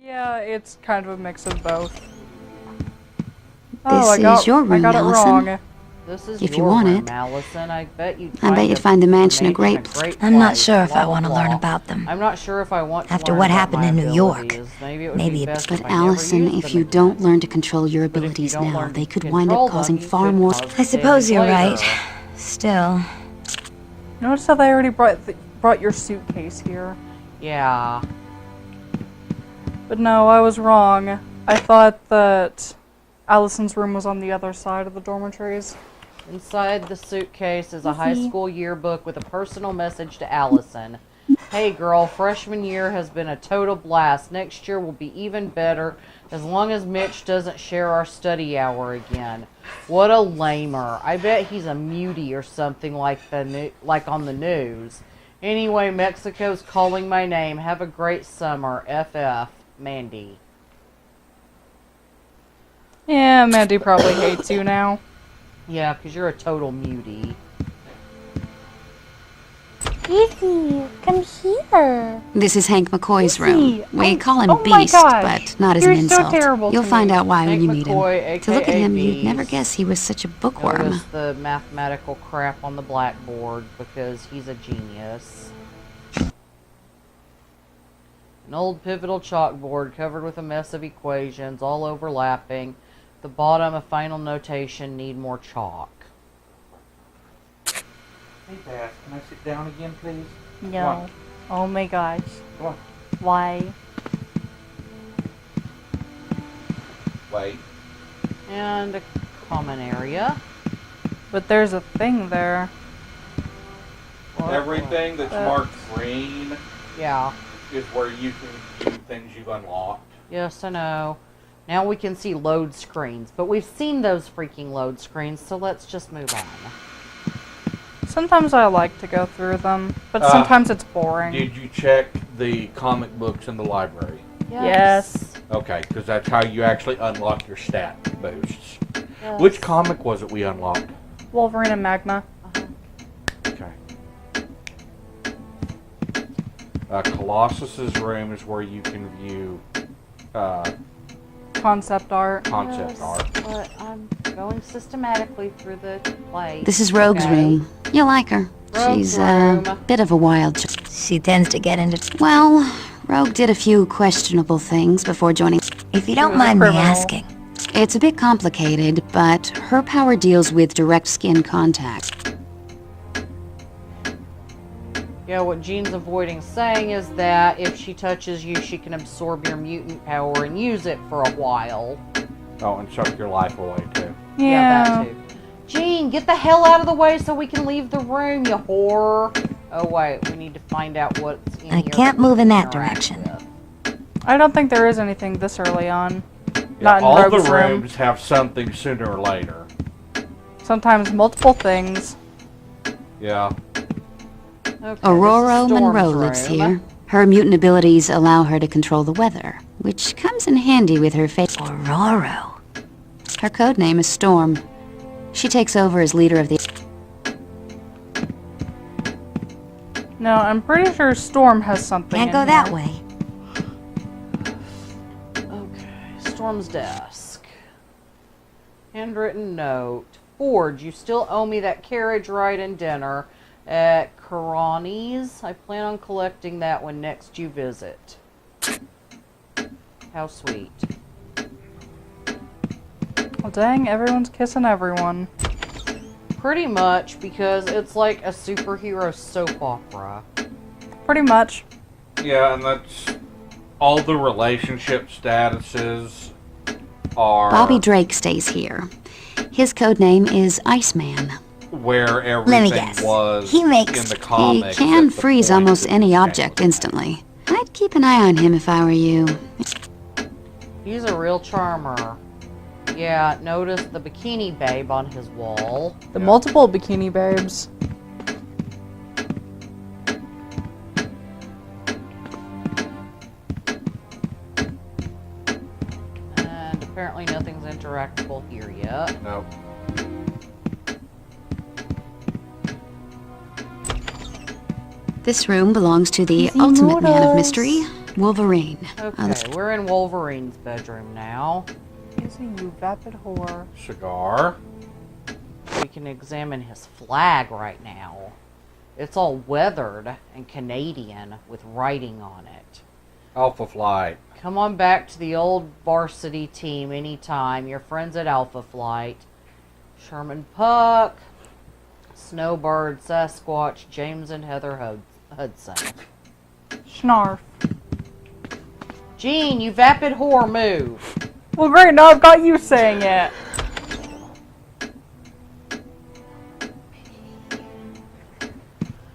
Yeah, it's kind of a mix of both. This is your room, I got it Allison. wrong. This is If you your want room, it. Allison. I bet you'd find the mansion a great place. I'm not sure if Blah, I blah, want to blah. learn about them. I'm not sure if I want to After learn what about happened my in New York. abilities. Maybe it would Maybe be it- best But if I never Allison, used if them you again. don't learn to control your But if you abilities don't now, learn they to could wind control up causing them, you far could more. cause I suppose you're damage right. later. Still, Notice how they already brought your suitcase here. Yeah. But no, I was wrong. I thought that Allison's room was on the other side of the dormitories. Inside the suitcase is a high school yearbook with a personal message to Allison. Hey girl, freshman year has been a total blast. Next year will be even better as long as Mitch doesn't share our study hour again. What a lamer. I bet he's a mutie or something like on the news. Anyway, Mexico's calling my name. Have a great summer. FF. Mandy. Yeah, Mandy probably hates you now. Yeah, because you're a total mutie. Izzy, come here. This is Hank McCoy's room. We call him oh my Beast, gosh. but not as You're an so insult. terrible You'll to find me. out why when Hank you meet McCoy, him. To look at him, you'd Beast. never guess he was such a bookworm. Notice the mathematical crap on the blackboard because he's a genius. An old pivotal chalkboard covered with a mess of equations, all overlapping. The bottom, a final notation, need more chalk. Hey, Bass, can I sit down again, please? No. Oh my gosh. Come on. Why? Wait. And a common area. But there's a thing there. Everything that's marked green Yeah. is where you can do things you've unlocked. Yes, I know. Now we can see load screens, but we've seen those freaking load screens, so let's just move on. Sometimes I like to go through them, but sometimes it's boring. Did you check the comic books in the library? Yes. Okay, because that's how you actually unlock your stat boosts. Yes. Which comic was it we unlocked? Wolverine and Magna. Okay. Colossus's room is where you can view Concept art. concept art. But I'm going systematically through the play. This is Rogue's Okay. room. You'll like her. Rogue's She's room. a bit of a wild she tends to get into... Well, Rogue did a few questionable things before joining. If you don't was a mind me criminal. asking, It's a bit complicated, but her power deals with direct skin contact. Yeah, what Jean's avoiding saying is that if she touches you, she can absorb your mutant power and use it for a while. Oh, and suck your life away, too. Yeah. That too. Jean, get the hell out of the way so we can leave the room, you whore. Oh, wait, we need to find out what's in I here can't that we move in can that interact direction. with. I don't think there is anything this early on. Yeah, Not in all the Rogue's room. rooms have something sooner or later. Sometimes multiple things. Yeah. Okay, Aurora this is Monroe Storm's lives room. here. Her mutant abilities allow her to control the weather, which comes in handy with her face. Aurora. Her code name is Storm. She takes over as leader of the... No, I'm pretty sure Storm has something Can't in go that here. way. Okay, Storm's desk. Handwritten note. Forge, you still owe me that carriage ride and dinner at Karani's. I plan on collecting that when next you visit. How sweet. Well, dang, everyone's kissing everyone. Pretty much, because it's like a superhero soap opera. Pretty much. Yeah, and that's all the relationship statuses are Bobby Drake stays here. His code name is Iceman. where Let me everything guess. was He makes- in the He comics. can at the freeze point almost that any the object statue- instantly. I'd keep an eye on him if I were you. He's a real charmer. Yeah, notice the bikini babe on his wall. The Yeah. multiple bikini babes. And apparently nothing's interactable here yet. No. This room belongs to the Easy ultimate man of noodles. mystery, Wolverine. Okay, we're in Wolverine's bedroom now. Izzy, you vapid whore. Cigar. We can examine his flag right now. It's all weathered and Canadian with writing on it. Alpha Flight. Come on back to the old varsity team anytime. Your friends at Alpha Flight. Sherman Puck, Snowbird, Sasquatch, James and Heather Hudson. Snarf. Gene, you vapid whore, move. Well, great, now I've got you saying it.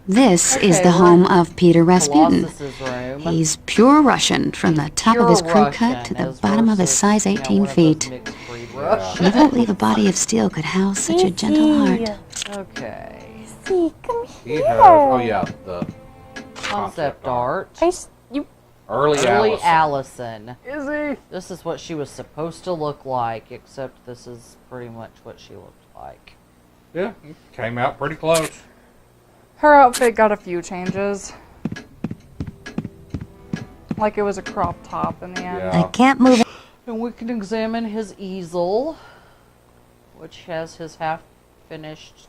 This is Okay, the we're home of Peter Rasputin. Colossus's room. He's pure Russian from the top of his Pure crew cut Russian to the as bottom of his versus, size 18 one of those feet. mixed breed Yeah. Russian. You don't believe a body of steel could house such a gentle heart. Okay. Izzy, come He here. has. Oh yeah, the Concept art. early Early Allison. Allison. Izzy. This is what she was supposed to look like, except this is pretty much what she looked like. Yeah, came out pretty close. Her outfit got a few changes. Like it was a crop top in the end. Yeah. I can't move it. And we can examine his easel, which has his half-finished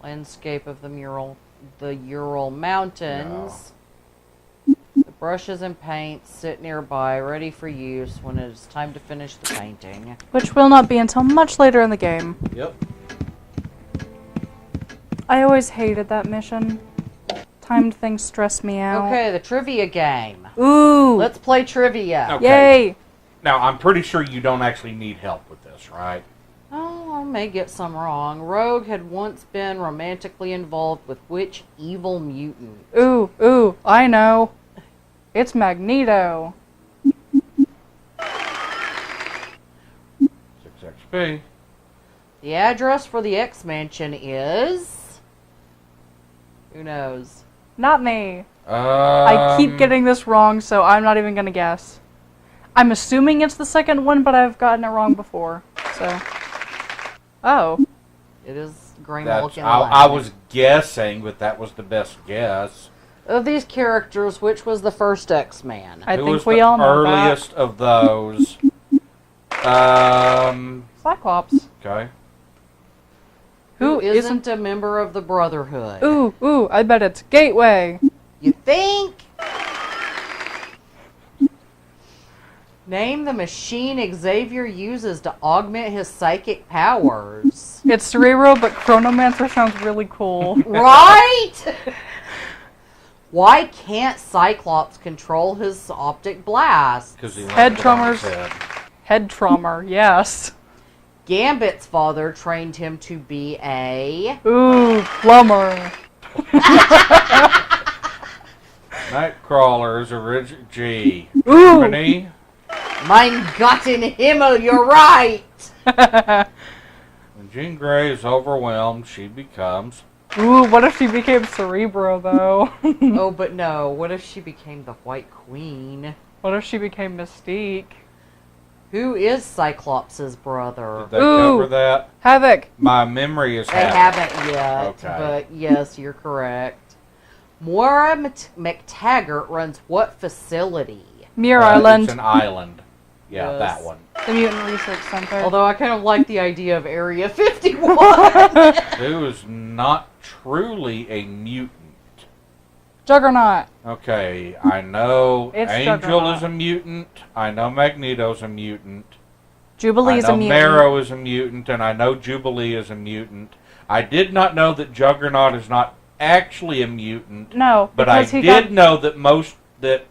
landscape of the Ural Mountains. The brushes and paints sit nearby, ready for use when it is time to finish the painting. Which will not be until much later in the game. Yep. I always hated that mission. Timed things stress me out. Okay, the trivia game. Ooh! Let's play trivia. Okay. Yay! Now I'm pretty sure you don't actually need help with this, right? Oh, I may get some wrong. Rogue had once been romantically involved with which evil mutant? Ooh, I know. It's Magneto. 6XP. The address for the X-Mansion is... Who knows? Not me. I keep getting this wrong, so I'm not even gonna guess. I'm assuming it's the second one, but I've gotten it wrong before. So. Oh. It is Green That's, Mulligan I Lane. was guessing, but that was the best guess. Of these characters, which was the first X-Man? I Who think was we the all know earliest of those? that. Cyclops. Okay. Who isn't a member of the Brotherhood? Ooh, I bet it's Gateway. You think? Name the machine Xavier uses to augment his psychic powers. It's Cerebro, but Chronomancer sounds really cool. Right? Why can't Cyclops control his optic blast? Because he Head landed on his tremors. head. Head trauma, yes. Gambit's father trained him to be a... Ooh, plumber. Nightcrawler's original G. Ooh. Germany. Mein Gott in Himmel, you're right! When Jean Grey is overwhelmed, she becomes... Ooh, what if she became Cerebro, though? Oh, but no, what if she became the White Queen? What if she became Mystique? Who is Cyclops' brother? Did they Ooh. cover that? Havoc. My memory is They haven't yet, Okay. but yes, you're correct. Moira McTaggart runs what facility? Muir Island. It's an island. Yeah, Yes. that one. The Mutant Research Center. Although I kind of like the idea of Area 51. Who is not truly a mutant. Juggernaut. Okay, I know It's Angel Juggernaut. is a mutant. I know Magneto's a mutant. Jubilee's I know a mutant. Marrow is a mutant, and I know Jubilee is a mutant. I did not know that Juggernaut is not actually a mutant. No, But I because he did got... know that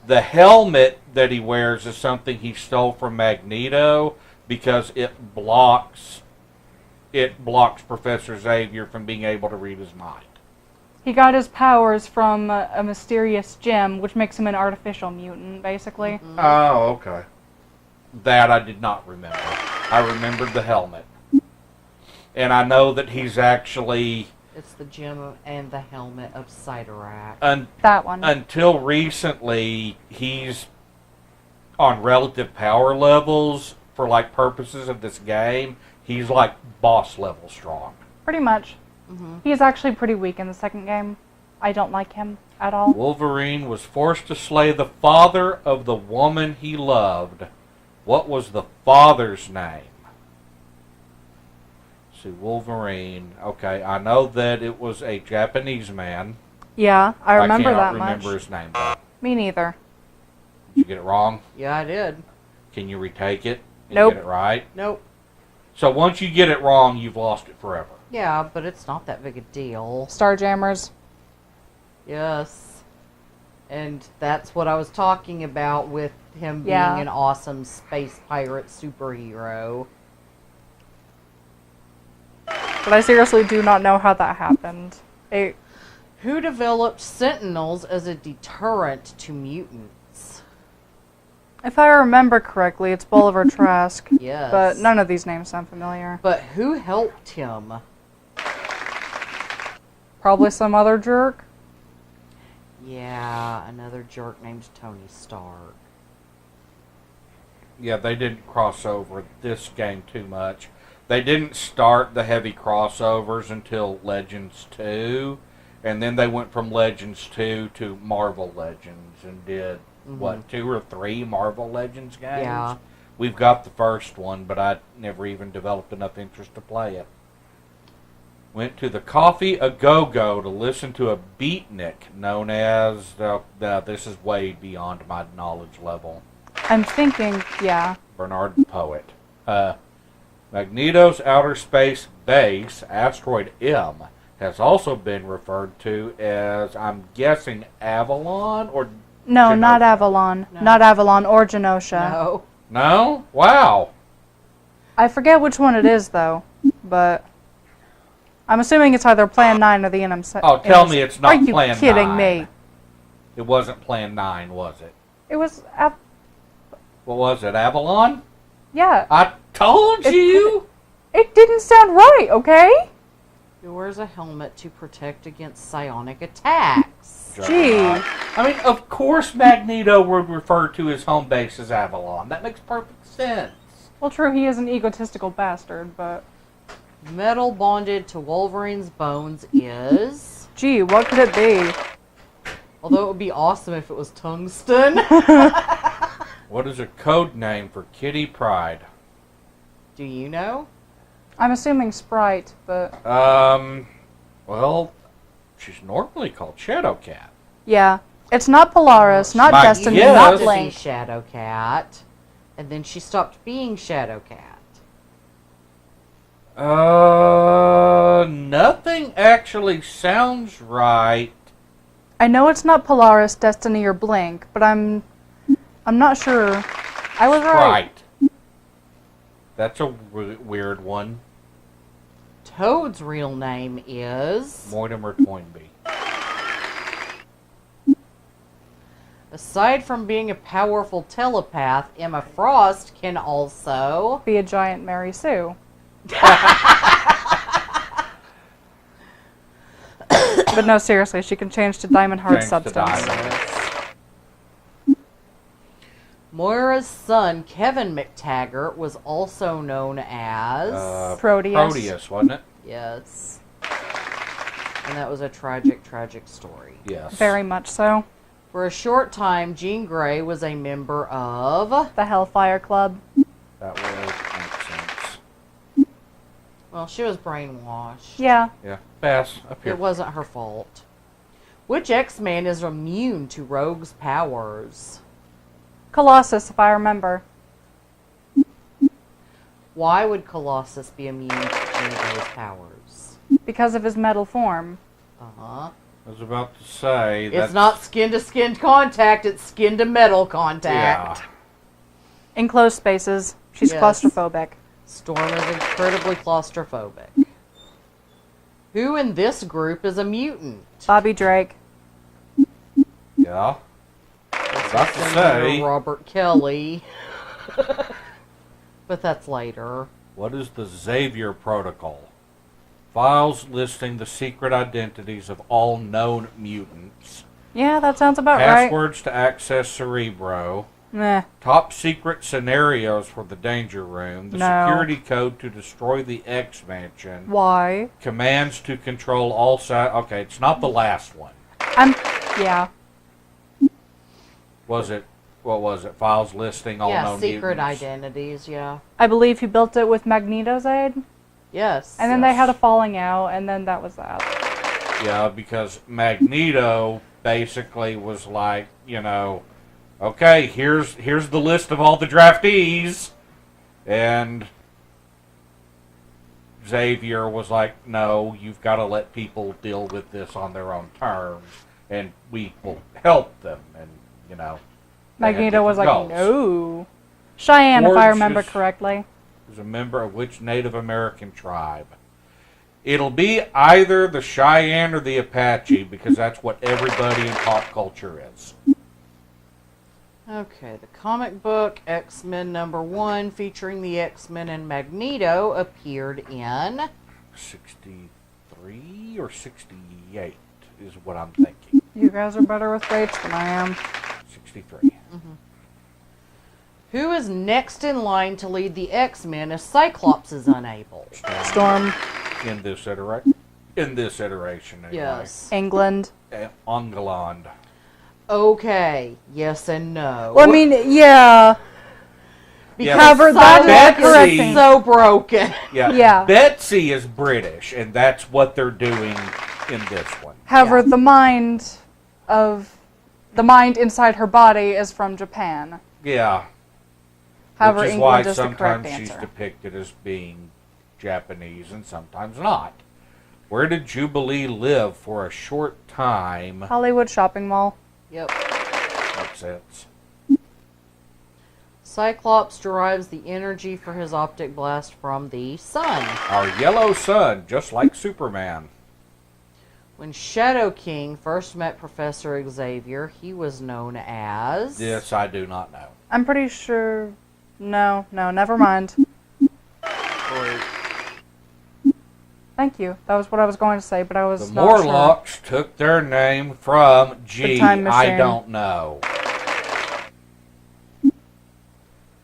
the helmet that he wears is something he stole from Magneto because it blocks Professor Xavier from being able to read his mind. He got his powers from a mysterious gem, which makes him an artificial mutant, basically. Oh, okay. That I did not remember. I remembered the helmet. And I know that he's actually... It's the gem and the helmet of Cyttorak. That one. Until recently, he's on relative power levels for like purposes of this game. He's like boss level strong. Pretty much. Mm-hmm. He's actually pretty weak in the second game. I don't like him. at all. Wolverine was forced to slay the father of the woman he loved. What was the father's name? See, Wolverine. Okay, I know that it was a Japanese man. Yeah, I remember that I much. cannot remember his name, though. Me neither. Did you get it wrong? Yeah, I did. Can you retake it and Nope. get it right? Nope. So once you get it wrong, you've lost it forever. Yeah, but it's not that big a deal. Starjammers. Yes. And that's what I was talking about with him being Yeah. an awesome space pirate superhero. But I seriously do not know how that happened. Who developed Sentinels as a deterrent to mutants? If I remember correctly, it's Bolivar Trask. Yes. But none of these names sound familiar. But who helped him? Probably some other jerk. Yeah, another jerk named Tony Stark. Yeah, they didn't cross over this game too much. They didn't start the heavy crossovers until Legends 2, and then they went from Legends 2 to Marvel Legends and did, what, 2 or 3 Marvel Legends games? Yeah. We've got the first one, but I never even developed enough interest to play it. Went to the Coffee A Go-Go to listen to a beatnik known as, this is way beyond my knowledge level, I'm thinking, yeah. Bernard the Poet. Magneto's outer space base, Asteroid M, has also been referred to as, I'm guessing, Avalon or No, Genosha? not Avalon. No. Not Avalon or Genosha. No. No? Wow. I forget which one it is, though. But I'm assuming it's either Plan 9 or the NM7. Oh, tell me it's not Are you Plan kidding 9. me? It wasn't Plan 9, was it? It was... What was it, Avalon? yeah. I told you! It didn't sound right, okay? He wears a helmet to protect against psionic attacks. Gee. I mean, of course Magneto would refer to his home base as Avalon. That makes perfect sense. Well, true, he is an egotistical bastard, but... Metal bonded to Wolverine's bones is... Gee, what could it be? Although it would be awesome if it was tungsten. What is a code name for Kitty Pryde? Do you know? I'm assuming Sprite, but... Well, she's normally called Shadowcat. yeah. It's not Polaris, not My Destiny, guess- not To be Blink. Shadowcat, and then she stopped being Shadowcat. Nothing actually sounds right. I know it's not Polaris, Destiny, or Blink, but I'm not sure. I was right. Right. That's a weird one. Toad's real name is... Mortimer Toynbee. Aside from being a powerful telepath, Emma Frost can also... Be a giant Mary Sue. But no, seriously, she can change to diamond hard Change to substance. diamond. Moira's son, Kevin McTaggart, was also known as... Proteus. Proteus, wasn't it? Yes. And that was a tragic, tragic story. Yes. Very much so. For a short time, Jean Grey was a member of... The Hellfire Club. That would make sense. Well, she was brainwashed. Yeah. Yeah. Pass. Up here. It wasn't her fault. Which X-Man is immune to Rogue's powers? Colossus, if I remember. Why would Colossus be immune to Jean Grey's powers? Because of his metal form. Uh-huh. I was about to say that. It's not skin-to-skin contact, it's skin-to-metal contact. Yeah. Enclosed spaces. She's Yes. claustrophobic. Storm is incredibly claustrophobic. Who in this group is a mutant? Bobby Drake. Yeah. About to say. Robert Kelly. But that's later. What is the Xavier Protocol? Files listing the secret identities of all known mutants. Yeah, that sounds about right. Passwords to access Cerebro. Meh. Top secret scenarios for the Danger Room. The No. security code to destroy the X-Mansion. Why? Commands to control all Okay, it's not the last one. Yeah. What was it? Files listing all known secret mutants. identities, yeah. I believe he built it with Magneto's aid. Yes. And then they had a falling out, and then that was that. Yeah, because Magneto basically was like, okay, here's the list of all the draftees, and Xavier was like, no, you've got to let people deal with this on their own terms, and we will help them, and Magneto was like, goals. no. Cheyenne, if I remember correctly. Is a member of which Native American tribe? It'll be either the Cheyenne or the Apache, because that's what everybody in pop culture is. Okay, the comic book X-Men #1 featuring the X-Men and Magneto appeared in 63 or 68 is what I'm thinking. You guys are better with dates than I am. 63. Who is next in line to lead the X-Men if Cyclops is unable? Storm. In this iteration, anyway. Yes. England. England. Okay, yes and no. Well, I mean, yeah. Because However, that is Betsy- correct. Cyclops is so broken. Yeah. Yeah. Betsy is British, and that's what they're doing in this one. However, the mind inside her body is from Japan. Yeah. However, Which is why England is the correct sometimes she's answer. depicted as being Japanese and sometimes not. Where did Jubilee live for a short time? Hollywood shopping mall. Yep. Makes sense. Cyclops derives the energy for his optic blast from the sun. Our yellow sun, just like Superman. When Shadow King first met Professor Xavier, he was known as... This I do not know. I'm pretty sure... No, never mind. Thank you. That was what I was going to say, but I was The not sure. Morlocks took their name from The time I machine. don't know.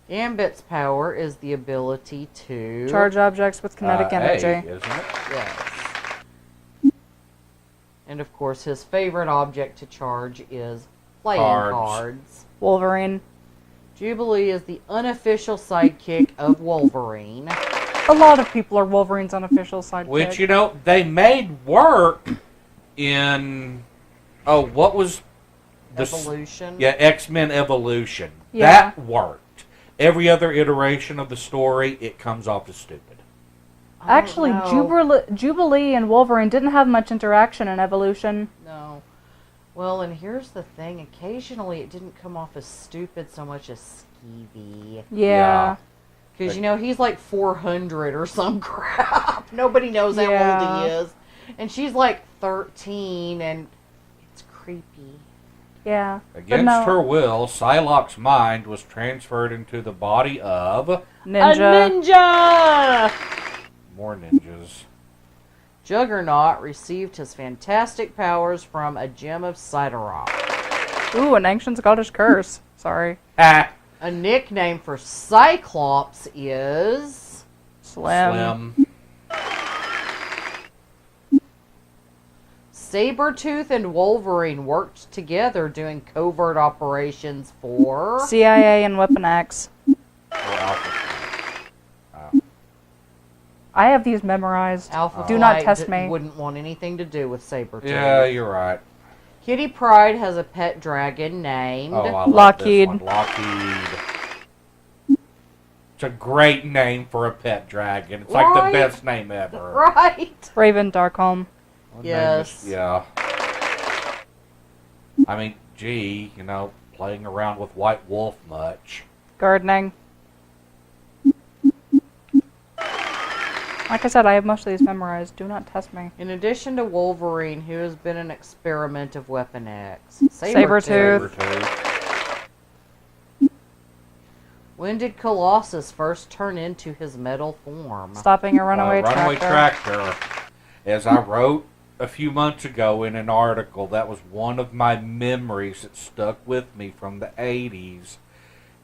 Gambit's power is the ability to... Charge objects with kinetic energy. A, isn't it? Yes. And of course, his favorite object to charge is playing cards. Wolverine. Jubilee is the unofficial sidekick of Wolverine. A lot of people are Wolverine's unofficial sidekick. Which, they made work in... Oh, what was... Evolution. Yeah, X-Men Evolution. Yeah. That worked. Every other iteration of the story, it comes off as stupid. Actually, Jubilee and Wolverine didn't have much interaction in Evolution. No. Well, and here's the thing. Occasionally, it didn't come off as stupid so much as skeevy. Yeah. Because, he's like 400 or some crap. Nobody knows how old he is. And she's like 13, and it's creepy. Yeah. Against her will, Psylocke's mind was transferred into the body of... Ninja. A ninja! More ninjas. Juggernaut received his fantastic powers from a gem of Siderock. Ooh, an ancient Scottish curse. Sorry. Ah, A nickname for Cyclops is... Slim. Sabretooth and Wolverine worked together doing covert operations for... CIA and Weapon X. Or Alpha Flight. I have these memorized. Alpha Do not Flight test me. Wouldn't want anything to do with Sabretooth. Yeah, you're right. Kitty Pryde has a pet dragon named... Oh, I love Lockheed. This one. Lockheed. It's a great name for a pet dragon. It's like Right. the best name ever. Right. Raven Darkholm. What Yes. name is- yeah. I mean, gee, playing around with White Wolf much. Gardening. Like I said, I have most of these memorized. Do not test me. In addition to Wolverine, who has been an experiment of Weapon X? Sabretooth. Sabretooth. When did Colossus first turn into his metal form? Stopping a runaway tractor. tractor. As I wrote a few months ago in an article, that was one of my memories that stuck with me from the 80s,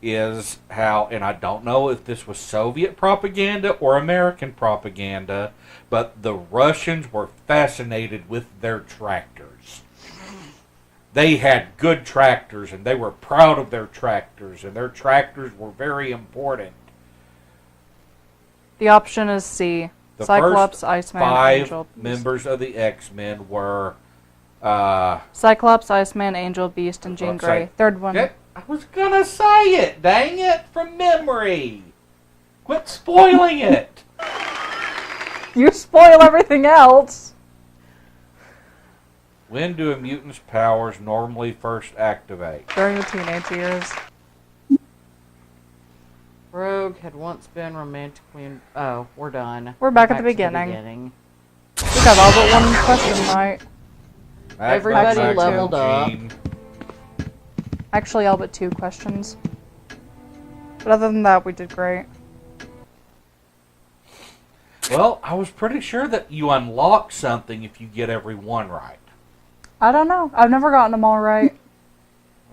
is how, and I don't know if this was Soviet propaganda or American propaganda, but the Russians were fascinated with their tractors. they had good tractors, and they were proud of their tractors, and their tractors were very important. The option is C. The Cyclops, first Iceman, 5 Angel, Beast. members of the X-Men were... Cyclops, Iceman, Angel, Beast, and Jean Grey. Third one. I was gonna say it, dang it, from memory. Quit spoiling it. You spoil everything else. When do a mutant's powers normally first activate? During the teenage years. Rogue had once been romantically... Oh, we're done. We're back at the to beginning. We got all but one question right. Everybody Back leveled up. Gene. Actually, all but 2 questions. But other than that, we did great. Well, I was pretty sure that you unlock something if you get every one right. I don't know. I've never gotten them all right.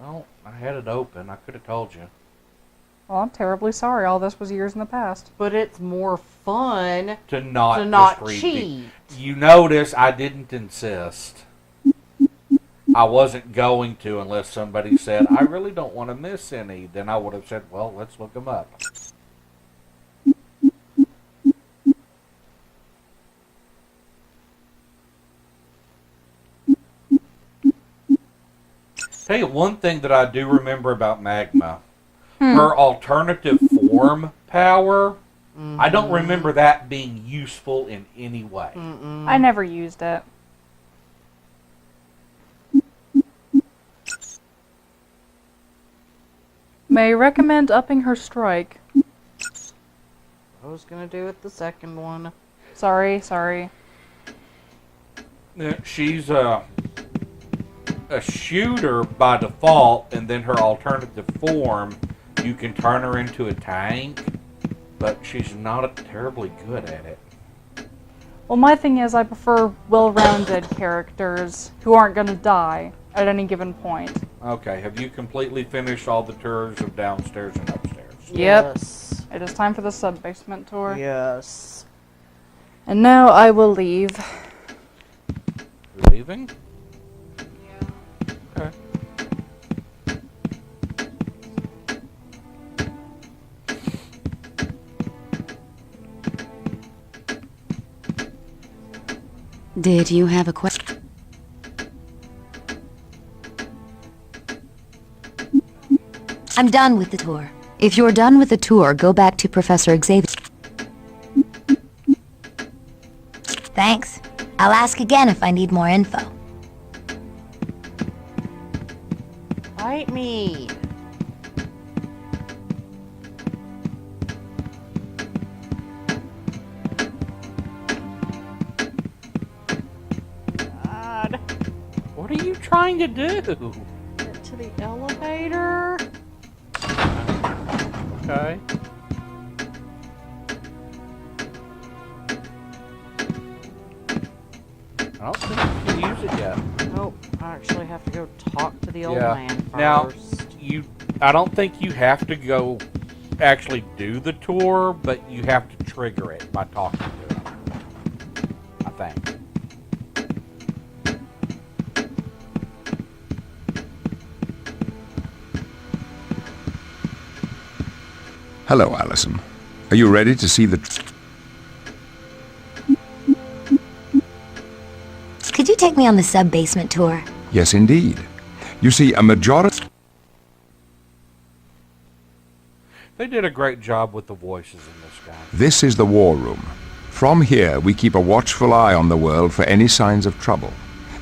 Well, I had it open. I could have told you. Well, I'm terribly sorry. All this was years in the past. But it's more fun To not to not just read cheat. You notice I didn't insist. I wasn't going to unless somebody said, I really don't want to miss any. Then I would have said, well, let's look them up. Tell you one thing that I do remember about Magma. Her alternative form power, I don't remember that being useful in any way. I never used it. May recommend upping her strike. I was going to do it the second one. Sorry. She's a shooter by default, and then her alternative form, you can turn her into a tank, but she's not terribly good at it. Well, my thing is I prefer well-rounded characters who aren't going to die at any given point. Okay, have you completely finished all the tours of downstairs and upstairs? Yep. Yes. It is time for the sub-basement tour. Yes. And now I will leave. You're leaving? Okay. Did you have a question? I'm done with the tour. If you're done with the tour, go back to Professor Xavier. Thanks. I'll ask again if I need more info. Bite me. God. What are you trying to do? Get to the elevator. Okay. I don't think you can use it yet. Nope. I actually have to go talk to the old Yeah. man first. Now, I don't think you have to go actually do the tour, but you have to trigger it by talking to him. I think. Hello, Allison. Are you ready to see the... Could you take me on the sub-basement tour? Yes, indeed. You see, a majority... They did a great job with the voices in this guy. This is the war room. From here, we keep a watchful eye on the world for any signs of trouble.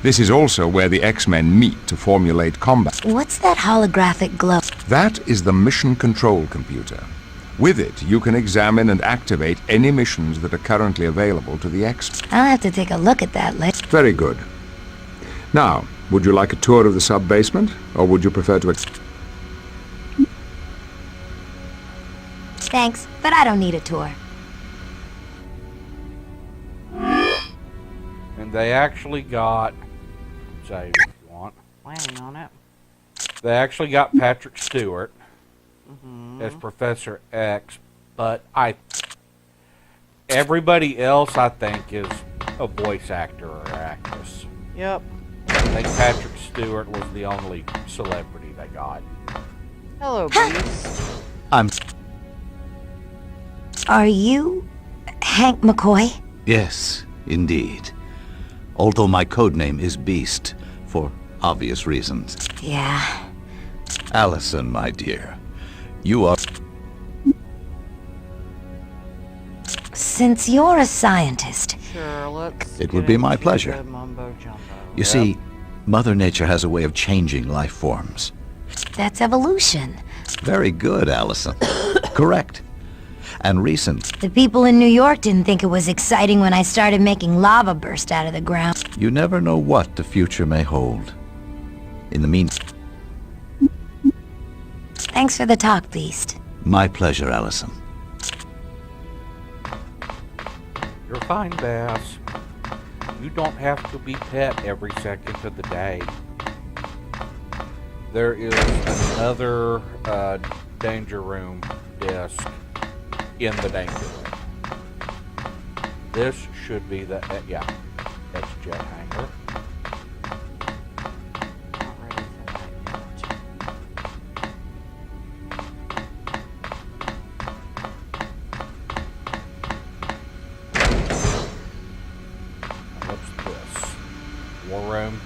This is also where the X-Men meet to formulate combat. What's that holographic glow? That is the mission control computer. With it, you can examine and activate any missions that are currently available to the X-Men. I'll have to take a look at that later. Very good. Now, would you like a tour of the sub-basement, or would you prefer to... Thanks, but I don't need a tour. And they actually got... Xavier, if you want. Planning on it. They actually got Patrick Stewart as Professor X, but everybody else, I think, is a voice actor or actress. Yep. I think Patrick Stewart was the only celebrity they got. Hello, Beast. Are you Hank McCoy? Yes, indeed. Although my codename is Beast, for obvious reasons. Yeah. Allison, my dear, you are... Since you're a scientist, Sure, let's. It would get be my into pleasure. the mumbo jumbo. You see, Mother Nature has a way of changing life forms. that's evolution. Very good, Allison. Correct. And recent, The people in New York didn't think it was exciting when I started making lava burst out of the ground. you never know what the future may hold. In the meantime, Thanks for the talk, Beast. my pleasure, Allison. You're fine, Bass. You don't have to be pet every second of the day. There is another danger room disc in the danger room. This should be the yeah, that's jet hanger. Not ready for that yet. Now what's this? War room.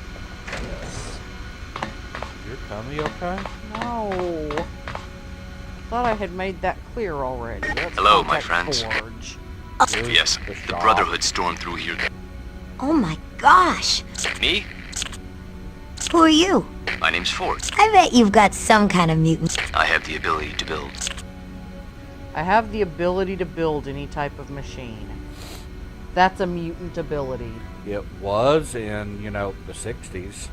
Yes. Your tummy okay? No. I thought I had made that clear already. Let's Hello, my contact friends. Forge. Here's Yes, the shop. Brotherhood stormed through here. Oh my gosh! Me? Who are you? My name's Ford. I bet you've got some kind of mutant. I have the ability to build. I have the ability to build any type of machine. That's a mutant ability. It was in, the 60s.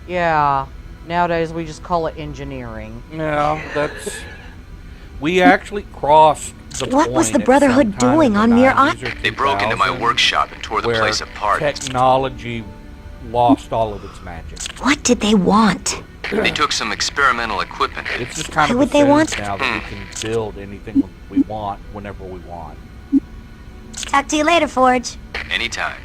Yeah. Nowadays we just call it engineering. No, that's... We actually crossed the What was point the at Brotherhood some time doing in the on Mir 90s or They broke into my 2000s workshop and tore the where place apart. technology lost all of its magic. What did they want? They took some experimental equipment. It's just kind Why of would they assumed want- now that we can build anything we want whenever we want. Talk to you later, Forge. Anytime.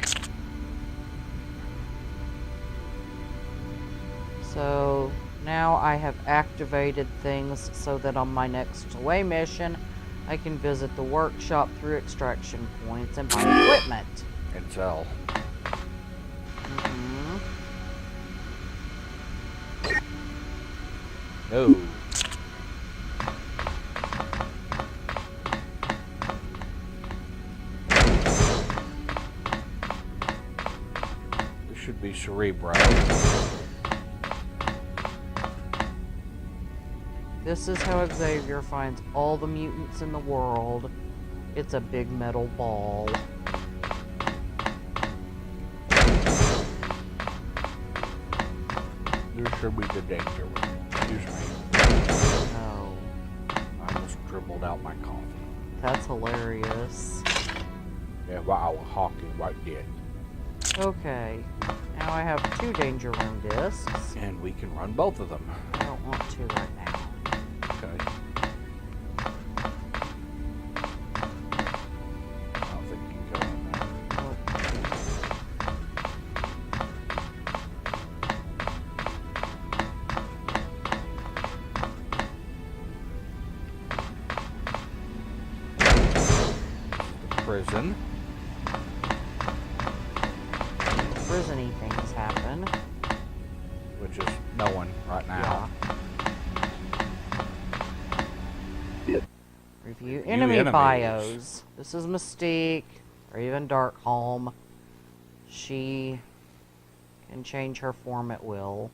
So now I have activated things so that on my next away mission I can visit the workshop through extraction points and buy equipment. And sell. Mhm. No. This should be Cerebro. This is how Xavier finds all the mutants in the world. It's a big metal ball. This should be the danger room. Excuse me. Oh, I almost dribbled out my coffee. that's hilarious. Yeah, while I was hawking right there. Okay, now I have 2 danger room discs. And we can run both of them. I don't want to right now. Okay. I don't think you can go in there. Prison. Prison-y things happen. Which is no one right now. Review enemy enemies. bios. This is Mystique, or even Darkholm. She can change her form at will.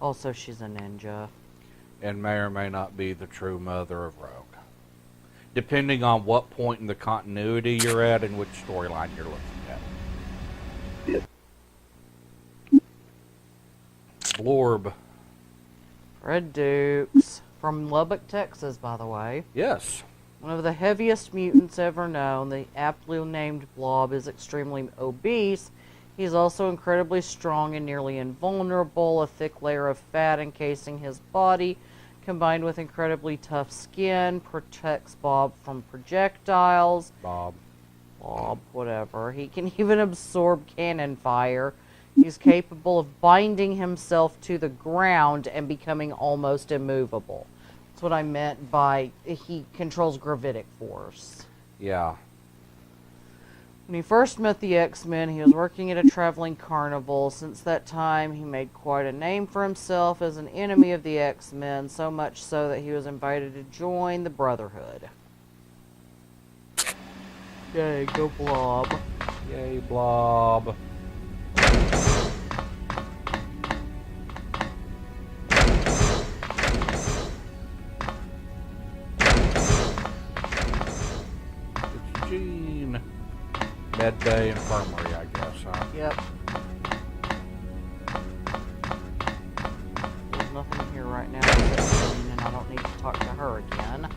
Also, she's a ninja. And may or may not be the true mother of Rogue. Depending on what point in the continuity you're at and which storyline you're looking at. Blorb. Red Dukes. From Lubbock, Texas, by the way. Yes. One of the heaviest mutants ever known, the aptly named Blob is extremely obese. He's also incredibly strong and nearly invulnerable. A thick layer of fat encasing his body combined with incredibly tough skin, protects Bob from projectiles. Bob, Whatever. He can even absorb cannon fire. He's capable of binding himself to the ground and becoming almost immovable. That's what I meant by he controls gravitic force. yeah. When he first met the X-Men, he was working at a traveling carnival. Since that time, he made quite a name for himself as an enemy of the X-Men, so much so that he was invited to join the Brotherhood. Yay, go Blob. Yay, Blob. It's Gene. Med Bay Infirmary, I guess, huh? Yep. There's nothing here right now except Jean, and I don't need to talk to her again.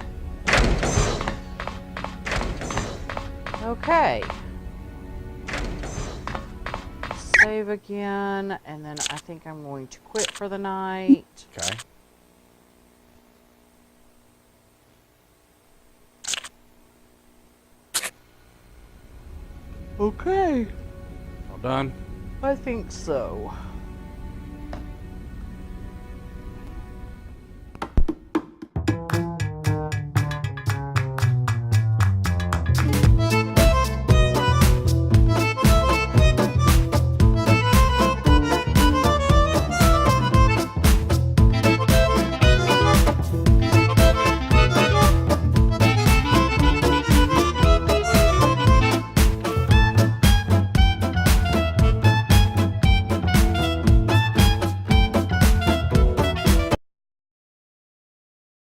Okay. Save again, and then I think I'm going to quit for the night. Okay. Okay. All done? I think so.